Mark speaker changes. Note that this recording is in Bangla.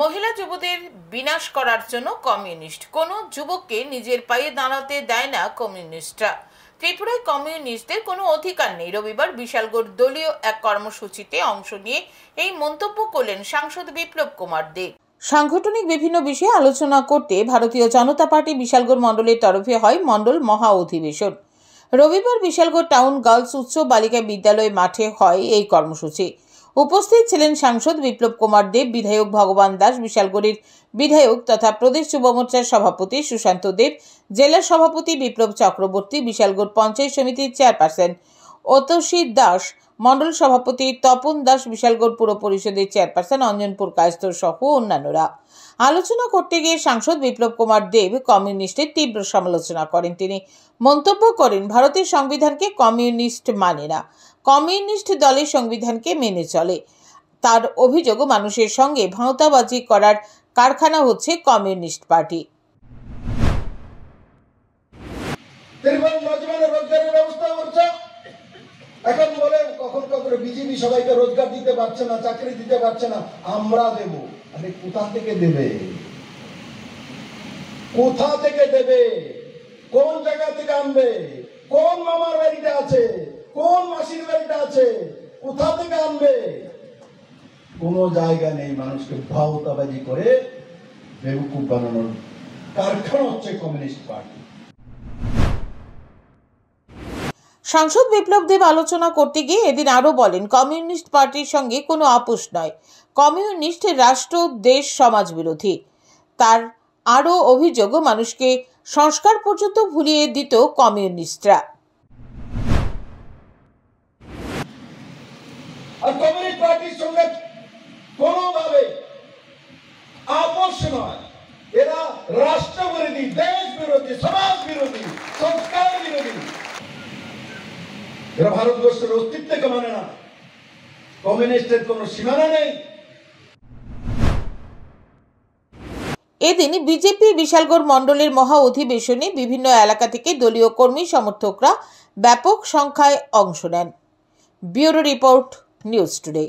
Speaker 1: মহিলা যুবদের বিনাশ করার জন্য কমিউনিস্ট কোনো যুবককে নিজের পায়ে দাঁড়াতে দেয় না কমিউনিস্টরা। ত্রিপুরায় কমিউনিস্টদের কোনো অধিকার নেই। রবিবার বিশালগড় দলীয় এক কর্মসূচিতে অংশ নিয়ে এই মন্তব্য করলেন সাংসদ বিপ্লব কুমার দেব। সাংগঠনিক বিভিন্ন বিষয়ে আলোচনা করতে ভারতীয় জনতা পার্টি বিশালগড় মণ্ডলের তরফে হয় মণ্ডল মহা অধিবেশন। রবিবার বিশালগড় টাউন গার্লস উচ্চ বালিকা বিদ্যালয় মাঠে হয় এই কর্মসূচি। উপস্থিত ছিলেন সাংসদ বিপ্লব কুমার দেব, বিধায়ক ভগবান দাস, বিশালগড়ের বিধায়ক তথা প্রদেশ যুব মোর্চার সভাপতি সুশান্ত দেব, জেলা সভাপতি বিপ্লব চক্রবর্তী, বিশালগড় পঞ্চায়েত সমিতির চেয়ারপারসন অতসী দাস, মণ্ডল সভাপতি তপন দাস, বিশালগড় পুর পরিষদের চেয়ারপারসন অঞ্জনপুর কায়স্থ সহ অন্যান্যরা। আলোচনা করতে গিয়ে সাংসদ বিপ্লব কুমার দেব কমিউনিস্টের তীব্র সমালোচনা করেন। তিনি মন্তব্য করেন, ভারতের সংবিধানকে কমিউনিস্ট মানে না, কমিউনিস্ট দলের সংবিধানকে মেনে চলে। তার অভিযোগ, মানুষের সঙ্গে ভাঁওতাবাজি করার কারখানা হচ্ছে কমিউনিস্ট পার্টি।
Speaker 2: এখন বলে কখন বিজেপি সবাইকে রোজগার দিতে পারছে না, চাকরি দিতে পারছে না, আমরা দেব। আরে কোথা থেকে দেবে? কোথা থেকে দেবে? কোন জায়গা থেকে আনবে? কোন মামার বাড়িটা আছে? কোন মাসির বাড়িটা আছে? কোথা থেকে আনবে? কোনো জায়গা নেই। মানুষকে ভাওতাবাজি করে বেকুব বানানোর কারখানা হচ্ছে কমিউনিস্ট পার্টি।
Speaker 1: সাংসদ বিপ্লব দেব আলোচনা করতে গিয়ে এদিন আরও বলেন, কমিউনিস্ট পার্টির সঙ্গে কোনো আপোষ নয়, কমিউনিস্ট রাষ্ট্র, দেশ, সমাজ বিরোধী। তার আরও অভিযোগ, মানুষকে সংস্কার পর্যন্ত ভুলিয়ে দিত কমিউনিস্টরা।
Speaker 2: আর কমিউনিস্ট পার্টির সঙ্গে কোনোভাবে আপোষ নয়। এরা রাষ্ট্র বিরোধী, দেশ বিরোধী, সমাজ বিরোধী, সংস্কার বিরোধী। এরা ভারতবর্ষের অস্তিত্বকে মানে না। কমিউনিস্টের কোনো সীমানা নেই।
Speaker 1: এদিন বিজেপি বিশালগড় মণ্ডলের মহা অধিবেশনে বিভিন্ন এলাকা থেকে দলীয় কর্মী সমর্থকরা ব্যাপক সংখ্যায় অংশ নেন। Bureau report, news today.